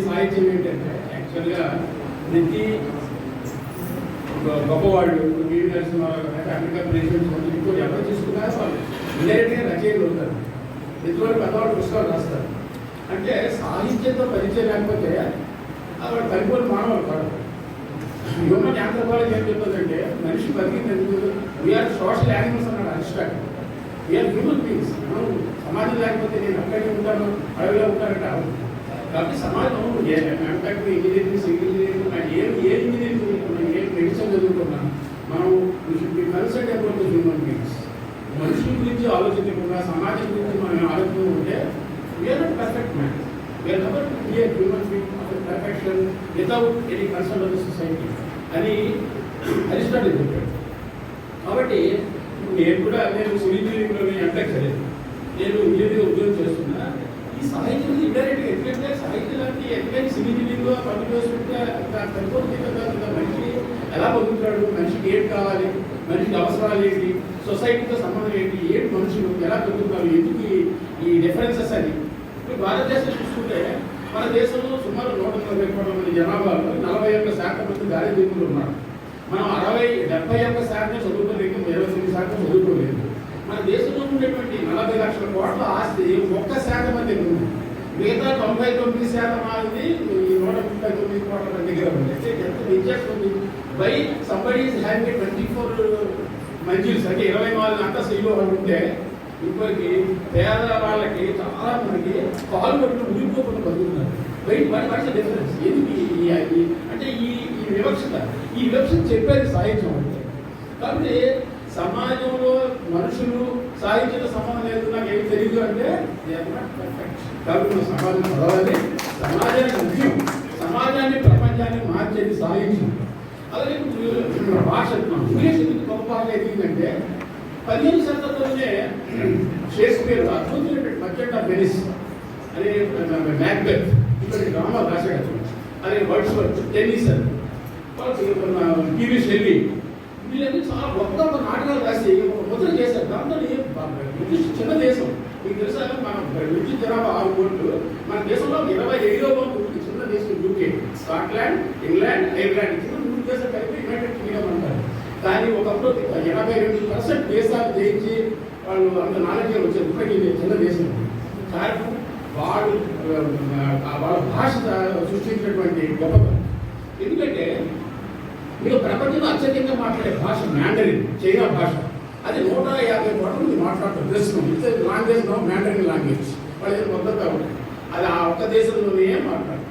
సాహిత్యం ఏంటంటే యాక్చువల్గా ప్రతి గొప్పవాళ్ళు వీరి నరసింహారావు అయితే అమెరికా ప్రెసిడెంట్స్ ఇంకో ఎవరు తీసుకున్నారో వాళ్ళు ఇండైరెక్ట్గా రచయితలు అవుతారు. ప్రతి వాళ్ళు పెద్దవాళ్ళు పుస్తకాలు రాస్తారు. అంటే సాహిత్యంతో పరిచయం లేకపోతే వాళ్ళు పరిపూర్ణ మానవులు కాదు. హ్యూమన్ యాంథ్రోపాలజీ ఏం చెప్తుందంటే మనిషి బతికింది వీఆర్ సోషల్ యానిమల్స్ అన్నాడు అరిస్టాటిల్. We are human beings. మనం సమాజం లేకపోతే నేను అక్కడికి ఉంటాను అడవిలో ఉంటానంటే అవును. కాబట్టి సమాజం ఎంటెక్ ఇంజనీరింగ్ సివిల్ ఇంజనీరింగ్ ఏ ఇంజనీరింగ్ ఏ మెడిసిన్ చదువుకున్నాను మనం కన్సల్ట్ అబౌట్ హ్యూమన్ బీయింగ్స్. మనుషుల గురించి ఆలోచించకుండా సమాజం గురించి మనం ఆలోచన ఉంటే we are not perfect man. We are never be a human being of perfection without any concern of the society అని అరిస్టాటిల్ చెప్పాడు. కాబట్టి నేను సివిల్ ఇంజనీరింగ్లోనే ఎంటెక్ చదివాను. నేను ఇంజనీరింగ్ ఉద్యోగం చేస్తున్నా. ఈ సాహిత్యం ఇండైరెక్ట్గా ఎట్లంటే సాహిత్యానికి ఎట్లయితే సివిల్ ఇంజనీరింగ్లో పనిచేస్తుంటే సరిపోతుంది కదా. మనిషి ఎలా బతుకుతాడు, మనిషికి ఏం కావాలి, మనిషికి అవసరాలు ఏంటి, సొసైటీతో సంబంధం ఏంటి, ఏంటి మనుషులు ఎలా బతుకుతారు, ఎందుకు ఈ డిఫరెన్సెస్ అని. ఇప్పుడు భారతదేశం చూసుకుంటే మన దేశంలో సుమారు 140 కోట్ల మంది జనాభాలో 41% మంది దారిద్ర్యంలో ఉన్నారు. మనం 71% చదువుకోలేదు, 29% చదువుకోలేదు. మన దేశంలో ఉండేటువంటి 40 లక్షల కోట్ల ఆస్తి 1% మంది ఉంది. మిగతా 99% మంది ఈ 139 కోట్ల మంది దగ్గర ఉంది. అంటే ఎంత వ్యత్యాసం ఉంది. బై సంబడి ఈజ్ హ్యావింగ్ 24 మంజిల్స్ అంటే 24 అంతస్తులు ఉంటే ఇంకోటి పేద వాళ్ళకి చాలా మందికి కాలు పట్టుకుని ఉరిపోకుండా బతుకుతున్నారు. వాట్స్ డిఫరెన్స్ ఎందుకు అంటే ఈ వివక్షత చెప్పేది సాహిత్యం అంటే. కాబట్టి సమాజంలో మనుషులు సాహిత్యంతో సంబంధం లేదు, నాకు ఏమి తెలియదు అంటే కాబట్టి మన సమాజం చదవాలి. సమాజానికి ముఖ్యం, సమాజాన్ని ప్రపంచాన్ని మార్చేది సాహిత్యం. అలాగే భాష ఇంగ్లీష్ గొప్ప భాష ఎదిగిందంటే 15వ శతాబ్దంలోనే షేక్స్పియర్ అద్భుతమైనటువంటి మర్చెంట్ ఆఫ్ వెనిస్ అనే మ్యాక్బెత్ ఇక్కడ డ్రామా రాశాడు. అదే వర్డ్స్వర్త్, టెన్నిసన్, టీవీ షెల్లీ వీళ్ళన్నీ చాలా గొప్ప నాటకాలు రాసి ముద్ర చేశారు. దాంతో ఇంగ్లీష్ చిన్న దేశం మీకు తెలుసా, మన విద్యుత్ జనాభా 6 కోట్లు. మన దేశంలో 25వ వంతు చిన్న దేశం యూకే, స్కాట్లాండ్, ఇంగ్లాండ్, ఐర్లాండ్ చిన్న 3 దేశాలు కలిపి యునైటెడ్ కింగ్డమ్ అంటారు. కానీ ఒకప్పుడు 82% దేశాలు జయించి వాళ్ళు అంత నాలెడ్జ్ వచ్చారు. ఇప్పటికీ చిన్న దేశం. కారణం వాళ్ళ భాష సృష్టించినటువంటి గొప్పతనం. ఎందుకంటే మీరు ప్రపంచంలో అత్యధికంగా మాట్లాడే భాష మ్యాండరిన్, చైనా భాష. అది 150 కోట్ల మంది మాట్లాడతారు. దేశం it's language no Mandarin language. వాళ్ళు మొత్తంగా ఉంటాయి. అది ఆ ఒక్క దేశంలోనే మాట్లాడతారు.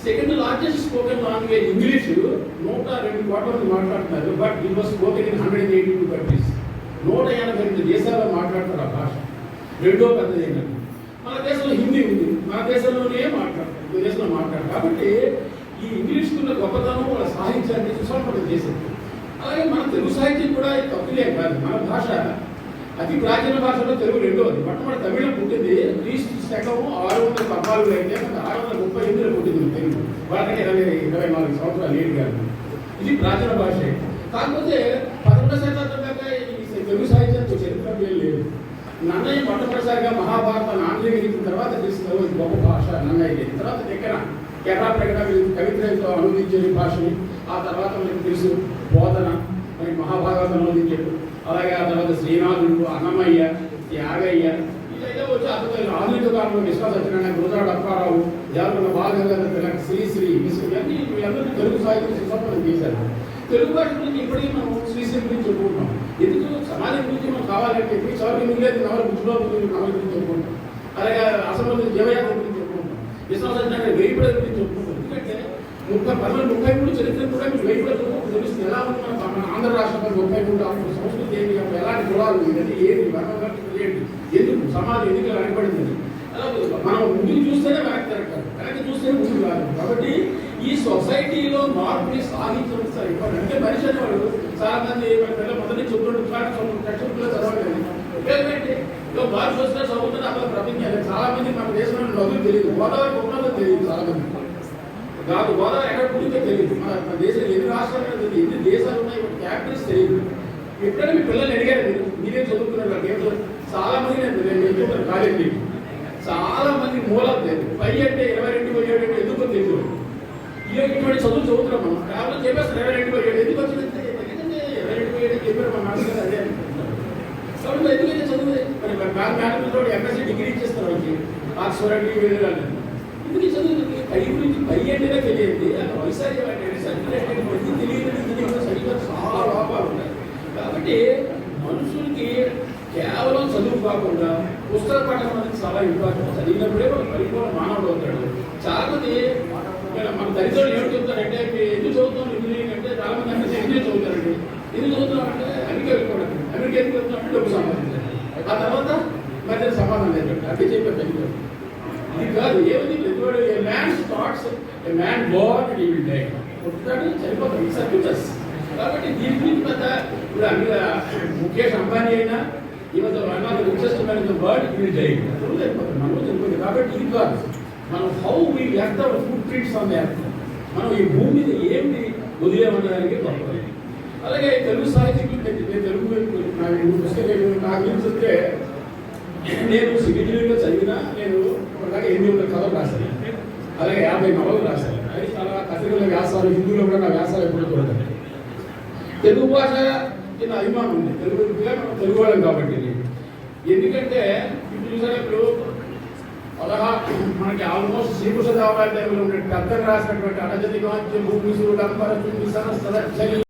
Second largest spoken language English 102 కోట్ల మంది మాట్లాడుతున్నారు. But it was spoken in 182 countries. 182 దేశాల్లో మాట్లాడతారు ఆ భాష. రెండో పెద్దది ఏంటంటే మన దేశంలో హిందీ ఉంది, మన దేశంలోనే మాట్లాడతారు, ఇంకో దేశంలో మాట్లాడతారు. కాబట్టి ఈ ఇంగ్లీష్కున్న గొప్పతనం వాళ్ళ సాహిత్యాన్ని సుసంపన్నం చేసేది. అలాగే మన తెలుగు సాహిత్యం కూడా తప్పులే కాదు. మన భాష అతి ప్రాచీన భాషలో తెలుగు రెండవది. మొట్టమొదటి తమిళం పుట్టింది క్రీస్తు శకం 614 అయితే 638లో పుట్టింది తెలుగు. వాళ్ళకి 24 సంవత్సరాలు లేడు కాదు. ఇది ప్రాచీన భాషే. కాకపోతే 11వ శతాబ్దం దాకా ఈ తెలుగు సాహిత్యానికి చరిత్ర లేదు. నన్నయ్య మొట్టమొదటిసారిగా మహాభారతాన్ని ఆంగ్లీకరించిన తర్వాత తెలిసిన గొప్ప భాష నన్నయ్య. తర్వాత కెరా ప్రకటన కవిత్రతో అనువదించే భాషని. ఆ తర్వాత మనకు తెలుసు బోధన, మనకి మహాభారతం అనువదించాడు. అలాగే ఆ తర్వాత శ్రీనాథుడు, అన్నమయ్య, యాగయ్య ఇలా వచ్చి అతను ఆధునిక కాలంలో విశ్వాస సత్యనారాయణ, గురజాడ అప్పారావు, జాగ్రత్త బాలగంగాధర తిలక్, శ్రీశ్రీ ఇవన్నీ వీళ్ళందరూ తెలుగు సాహిత్యం సుసంపన్నం చేశారు. తెలుగు భాష గురించి ఇప్పటికీ మనం శ్రీశ్రీ గురించి చెప్పుకుంటాం. ఎందుకు సమాజం గురించి మనం కావాలంటే ఇప్పుడు చదువు మిగిలేదు నవల బుజ్జిబాబు గురించి నవల గురించి చెప్పుకుంటాం. అలాగే అసెంబ్లీ జీవయాత్ర గురించి చెప్పుకుంటాం. విశ్వాస సత్యనారాయణ వేయిపడ గురించి చెప్పుకుంటాం. ఎందుకంటే 33 చరిత్ర కూడా మీకు వేయిపడ తెలుస్తుంది. ఎలా ఉంది మన ఆంధ్ర రాష్ట్రంలో 33 సంస్కృతి ఏంటి, ఎలాంటి కులాలు ఏంటి, ఏంటి వర్ణాలు ఏంటి, ఎందుకు సమాజం ఎందుకు వెనకబడింది. అలా మనం ముందుకు చూస్తేనే వెనక్కి తిరగదు, వెనక్కి చూస్తేనే ముందుకు రాదు. కాబట్టి ఈ సొసైటీలో మార్పుని సాధించాలి. అంటే మనిషి అనేవాడు చాలా మంది పిల్లలు మొదటి చెప్పుకుంటూ టెక్స్ట్బుక్లో చదవలేదు. ఉపయోగమేంటి? బాగా చూస్తే చదువుతుంటే అక్కడ ప్రపంచాలి. చాలా మంది మన దేశంలో నదులు తెలియదు, గోదావరి ఉన్నదో తెలియదు చాలా మంది. కాదు గోదావరి ఎక్కడ పుట్టిందో తెలియదు. మన దేశంలో ఎన్ని రాష్ట్రాలు తెలియదు, ఎన్ని దేశాలు ఉన్నాయి, క్యాపిటల్స్ తెలియదు. ఎప్పుడైనా మీ పిల్లల్ని అడిగారు మీరేం చదువుతున్నారు? చాలా మంది నేను కాలేజీ చాలా మంది మూలాలు లేదు. పై అంటే 22/7 అంటే ఎందుకో తెలియదు. ఇటువంటి చదువు చదువుతున్నాం మనం. కేవలం చెప్పేస్తారు 22/7 ఎందుకు వచ్చిందంటే 22/7 చెప్పారు మా మాస్టర్ అదే అనుకుంటున్నారు. కాబట్టి ఎందుకైతే చదువు మరి మేడంతో ఎంఎస్సీ డిగ్రీ ఇచ్చేస్తారు వాళ్ళకి ఆక్స్ఫర్డ్ వెళ్ళాలి. ఎందుకు ఈ చదువు పై గురించి పై అంటేనే తెలియదు. వైశాఖ తెలియదు సరిగ్గా చాలా లోపాలు ఉన్నాయి. కాబట్టి మనుషులకి కేవలం చదువు కాకుండా పుస్తక పఠనం అనేది చాలా ఇంపార్టెంట్. చదివినప్పుడే మనం పరిపూర్ణ మానవుడు అవుతాడు. చాలా మంది మన దరిద్రులు ఏమిటి చెప్తారంటే ఎందుకు చదువుతాం ఇంజనీరింగ్ అంటే చాలా మంది అంటే ఇంజనీర్ చదువుతారండి. ఎందుకు చదువుతున్నాం అంటే అమెరికా వెళ్ళిపోవడం. అమెరికా ఎందుకు వెళ్తున్నామంటే డబ్బు సంపాదించాలి. ఆ తర్వాత మధ్య సమాధానం లేదు అంటే చెప్పారు పెద్దవాడు. ఇది కాదు ఏమని పెద్దవాడు a man starts a man born and he will die. పుట్టాడు చనిపోతాడు. ఇట్స్ అడ్మిటస్. కాబట్టి దీని గురించి పెద్ద ఇప్పుడు అన్ని ముఖేష్ అంబానీ అయినా even one of the richest man in the world will die. మనం చనిపోతుంది. కాబట్టి ఇది కాదు మనం how we left our footprints on the earth. మనం ఈ భూమి మీద ఏమిటి వదిలేమనడానికి గొప్ప. అలాగే తెలుగు సాహిత్యం తెలుగు పుస్తకం నాకు గురించి వస్తే నేను సివిల్ చదివినా నేను ఇప్పటిదాకా 800 కథలు రాశాను. అలాగే 50 నవలు రాశాను. అది చాలా కథల వ్యాసాలు హిందీలో కూడా నా వ్యాసాలు ఎప్పుడూ చూడదు. తెలుగు భాష చిన్న అభిమానం ఉంది. తెలుగుగా మనం తెలుగు వాళ్ళం కాబట్టి. ఎందుకంటే ఇప్పుడు చూసినప్పుడు మనకి ఆల్మోస్ట్ శ్రీకృష్ణ దేవరాయ టైంలో ఉండే పెద్దలు రాసినటువంటి అడజతి భూమి సూర్యుడు అంబర